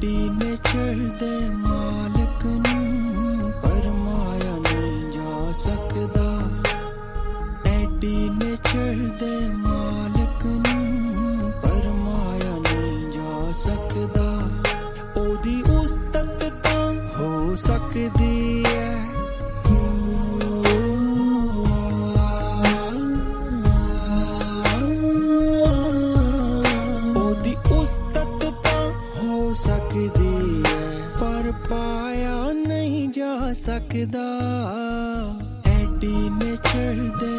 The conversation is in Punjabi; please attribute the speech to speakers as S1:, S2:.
S1: ਐਡੀ ਨੇਚਰ ਦੇ ਮਾਲਕ ਨੂੰ ਪਰਮਾਇਆ ਨਹੀਂ ਜਾ ਸਕਦਾ। ਐਡੀ ਨੇਚਰ ਦੇ ਮਾਲਕ ਨੂੰ ਪਰਮਾਇਆ ਨਹੀਂ ਜਾ ਸਕਦਾ। ਉਹਦੀ ਉਸਤਤ ਤਾਂ ਹੋ ਸਕਦੀ ਹੈ, ਉਹਦੀ ਉਸਤਤ ਤਾਂ ਹੋ ਸਕਦੀ ਹੈ, ਪਰ ਪਾਇਆ ਨਹੀਂ ਜਾ ਸਕਦਾ। ਐਡੀ ਨੇਚਰ ਦੇ